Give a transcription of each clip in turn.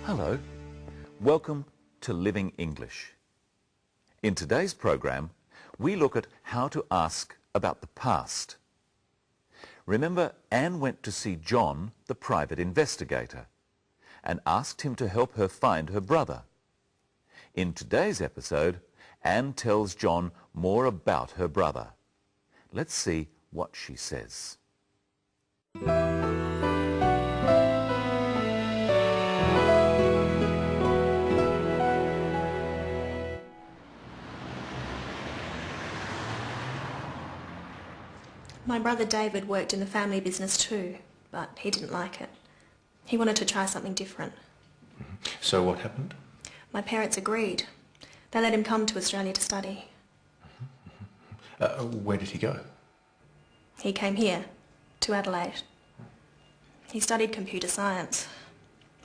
Hello, welcome to Living English. In today's program, we look at how to ask about the past. Remember, Anne went to see John, the private investigator, and asked him to help her find her brother. In today's episode, Anne tells John more about her brother. Let's see what she says. My brother David worked in the family business too, but he didn't like it. He wanted to try something different. So what happened? My parents agreed. They let him come to Australia to study. Where did he go? He came here, to Adelaide. He studied computer science.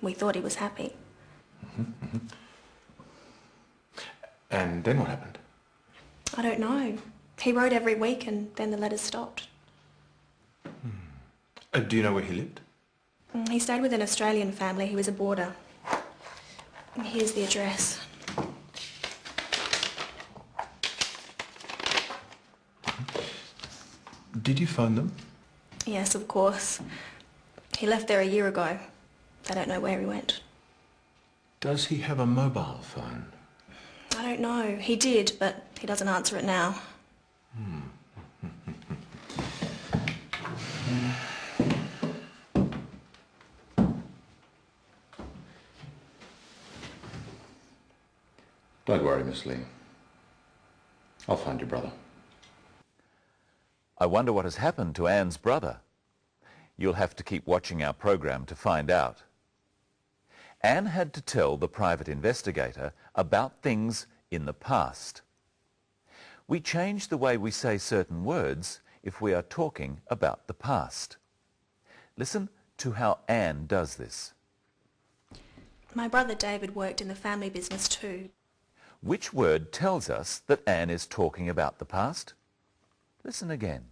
We thought he was happy. And then what happened? I don't know. He wrote every week and then the letters stopped. Do you know where he lived? He stayed with an Australian family. He was a boarder. Here's the address. Did you phone them? Yes, of course. He left there a year ago. They don't know where he went. Does he have a mobile phone? I don't know. He did, but he doesn't answer it now. Don't worry, Miss Lee. I'll find your brother. I wonder what has happened to Anne's brother. You'll have to keep watching our program to find out. Anne had to tell the private investigator about things in the past. We change the way we say certain words if we are talking about the past. Listen to how Anne does this. My brother David worked in the family business too. Which word tells us that Anne is talking about the past? Listen again.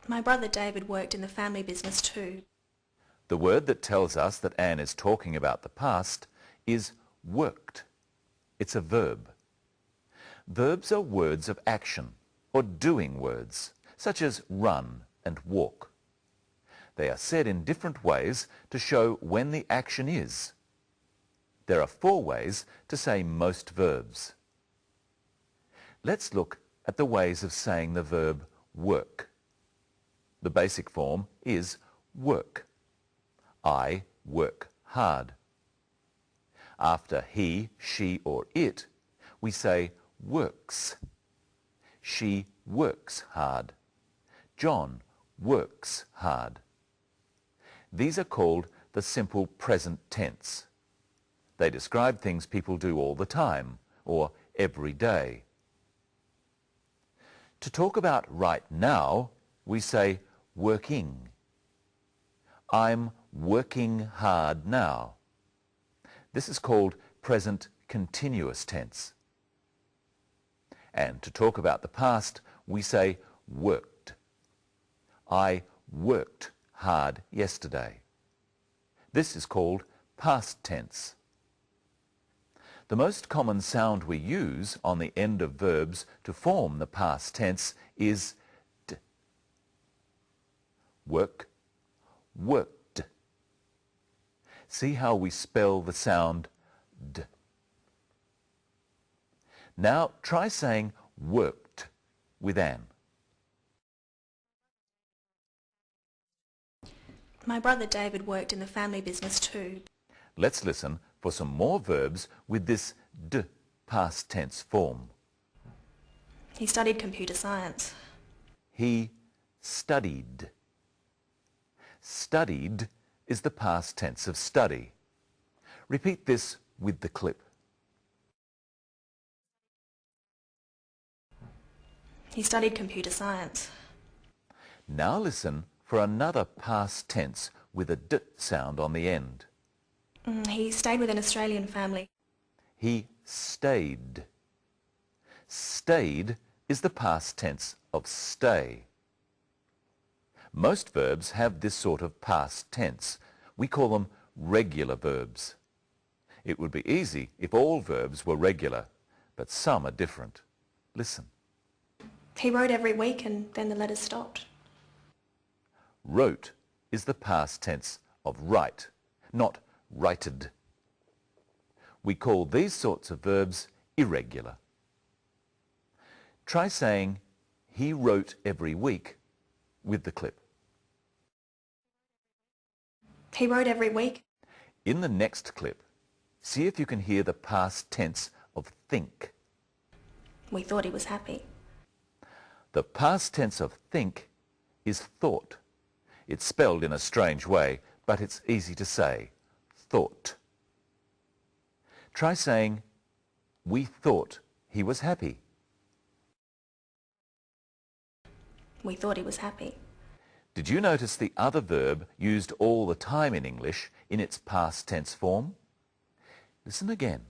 My brother David worked in the family business too. The word that tells us that Anne is talking about the past is worked. It's a verb. Verbs are words of action or doing words, such as run and walk. They are said in different ways to show when the action is. There are 4 ways to say most verbs. Let's look at the ways of saying the verb work. The basic form is work. I work hard. After he, she, or it, we say works. She works hard. John works hard. These are called the simple present tense. They describe things people do all the time or every day. To talk about right now, we say working. I'm working hard now. This is called present continuous tense. And to talk about the past, we say worked. I worked hard yesterday. This is called past tense. The most common sound we use on the end of verbs to form the past tense is d. Work, worked. See how we spell the sound d. Now try saying worked with Anne. My brother David worked in the family business too. Let's listen for some more verbs with this d past tense form. He studied computer science. He studied. Studied is the past tense of study. Repeat this with the clip. He studied computer science. Now listen for another past tense with a d sound on the end. He stayed with an Australian family. He stayed. Stayed is the past tense of stay. Most verbs have this sort of past tense. We call them regular verbs. It would be easy if all verbs were regular, but some are different. Listen. He wrote every week and then the letters stopped. Wrote is the past tense of write, not righted. We call these sorts of verbs irregular. Try saying, he wrote every week with the clip. He wrote every week. In the next clip, see if you can hear the past tense of think. We thought he was happy. The past tense of think is thought. It's spelled in a strange way, but it's easy to say. Thought. Try saying, we thought he was happy. We thought he was happy. Did you notice the other verb used all the time in English in its past tense form? Listen again.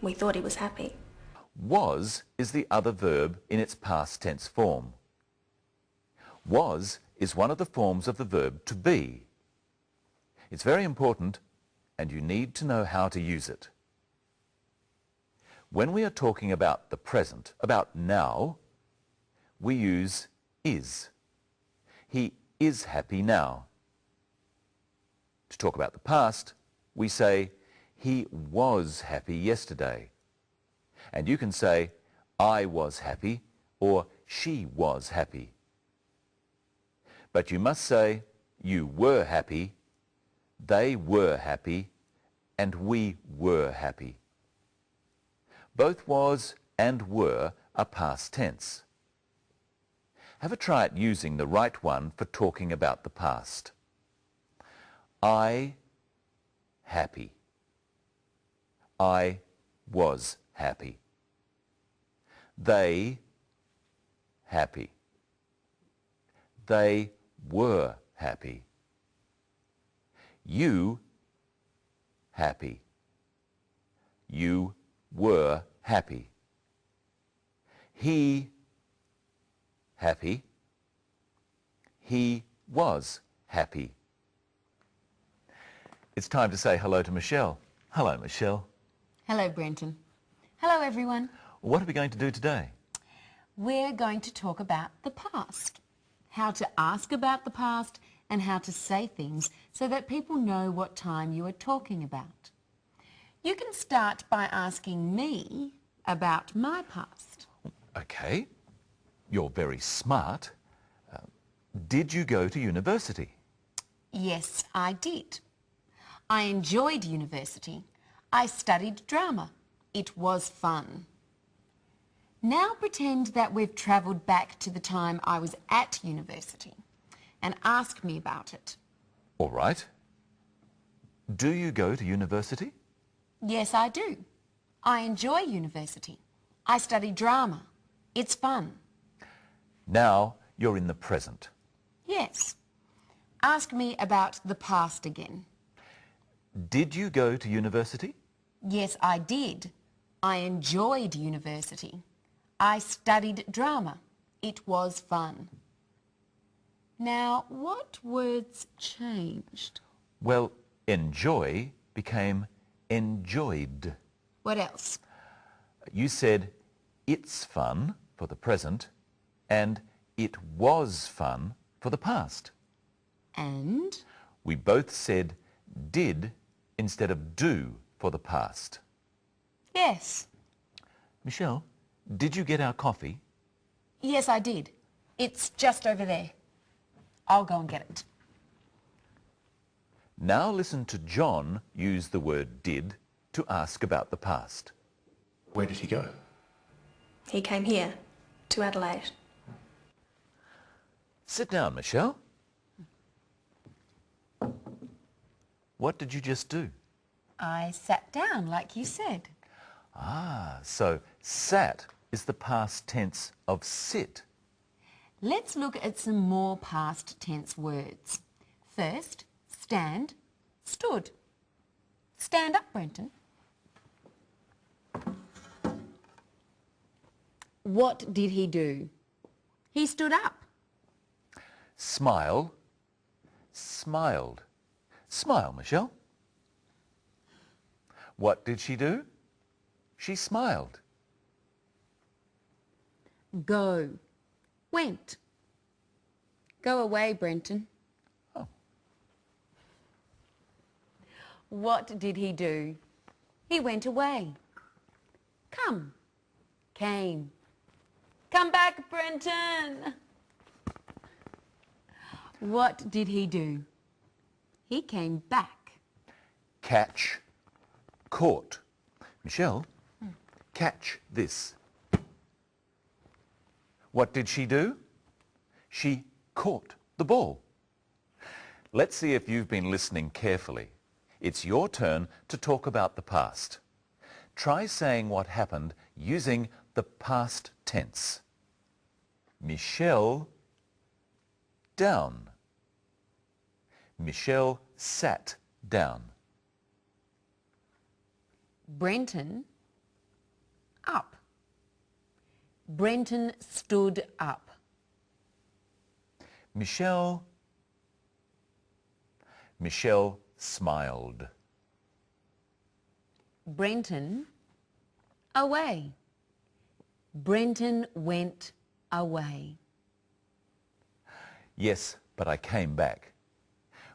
We thought he was happy. Was is the other verb in its past tense form. Was is one of the forms of the verb to be. It's very important and you need to know how to use it. When we are talking about the present, about now, we use is. He is happy now. To talk about the past, we say he was happy yesterday. And you can say I was happy or she was happy. But you must say you were happy, they were happy, and we were happy. Both was and were are past tense. Have a try at using the right one for talking about the past. I happy. I was happy. They happy. They were happy. You happy. You were happy. He happy. He was happy. It's time to say hello to Michelle. Hello, Michelle. Hello, Brenton. Hello, everyone. What are we going to do today? We're going to talk about the past, how to ask about the past and how to say things so that people know what time you are talking about. You can start by asking me about my past. Okay. You're very smart. Did you go to university? Yes, I did. I enjoyed university. I studied drama. It was fun. Now pretend that we've travelled back to the time I was at university and ask me about it. All right. Do you go to university? Yes, I do. I enjoy university. I study drama. It's fun. Now you're in the present. Yes. Ask me about the past again. Did you go to university? Yes, I did. I enjoyed university. I studied drama. It was fun. Now, what words changed? Well, enjoy became enjoyed. What else? You said it's fun for the present and it was fun for the past. And? We both said did instead of do for the past. Yes. Michelle, did you get our coffee? Yes, I did. It's just over there. I'll go and get it. Now listen to John use the word did to ask about the past. Where did he go? He came here, to Adelaide. Sit down, Michelle. What did you just do? I sat down, like you said. Ah, so sat is the past tense of sit. Let's look at some more past tense words. First, stand, stood. Stand up, Brenton. What did he do? He stood up. Smile, smiled. Smile, Michelle. What did she do? She smiled. Go. Went. Go away, Brenton. Oh. What did he do? He went away. Come. Came. Come back, Brenton. What did he do? He came back. Catch. Caught. Michelle, catch this. What did she do? She caught the ball. Let's see if you've been listening carefully. It's your turn to talk about the past. Try saying what happened using the past tense. Michelle down. Michelle sat down. Brenton up. Brenton stood up. Michelle smiled. Brenton away. Brenton went away. Yes, but I came back.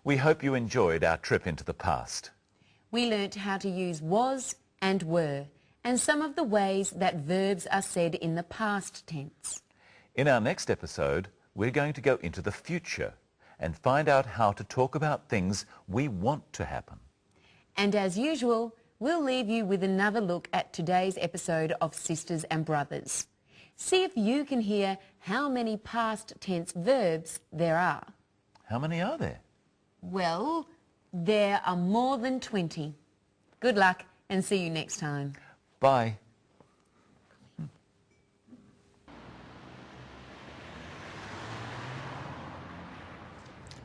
We hope you enjoyed our trip into the past. We learnt how to use was and were and some of the ways that verbs are said in the past tense. In our next episode, we're going to go into the future and find out how to talk about things we want to happen. And as usual, we'll leave you with another look at today's episode of Sisters and Brothers. See if you can hear how many past tense verbs there are. How many are there? Well, there are more than 20. Good luck and see you next time. Bye.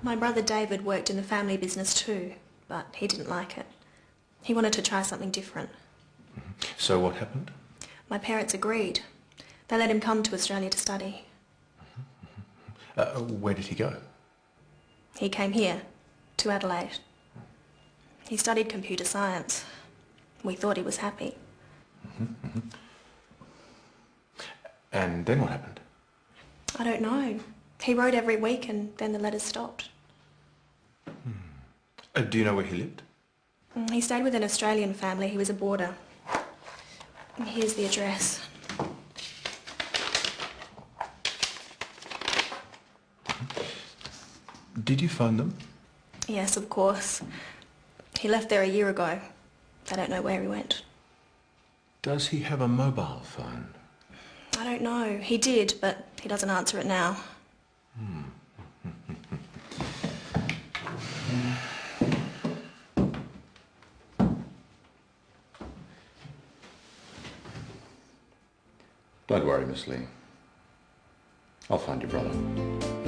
My brother David worked in the family business too, but he didn't like it. He wanted to try something different. So what happened? My parents agreed. They let him come to Australia to study. Where did he go? He came here, to Adelaide. He studied computer science. We thought he was happy. And then what happened? I don't know. He wrote every week and then the letters stopped. Do you know where he lived? He stayed with an Australian family. He was a boarder. Here's the address. Did you phone them? Yes, of course. He left there a year ago. They don't know where he went. Does he have a mobile phone? I don't know. He did, but he doesn't answer it now. Don't worry, Miss Lee. I'll find your brother.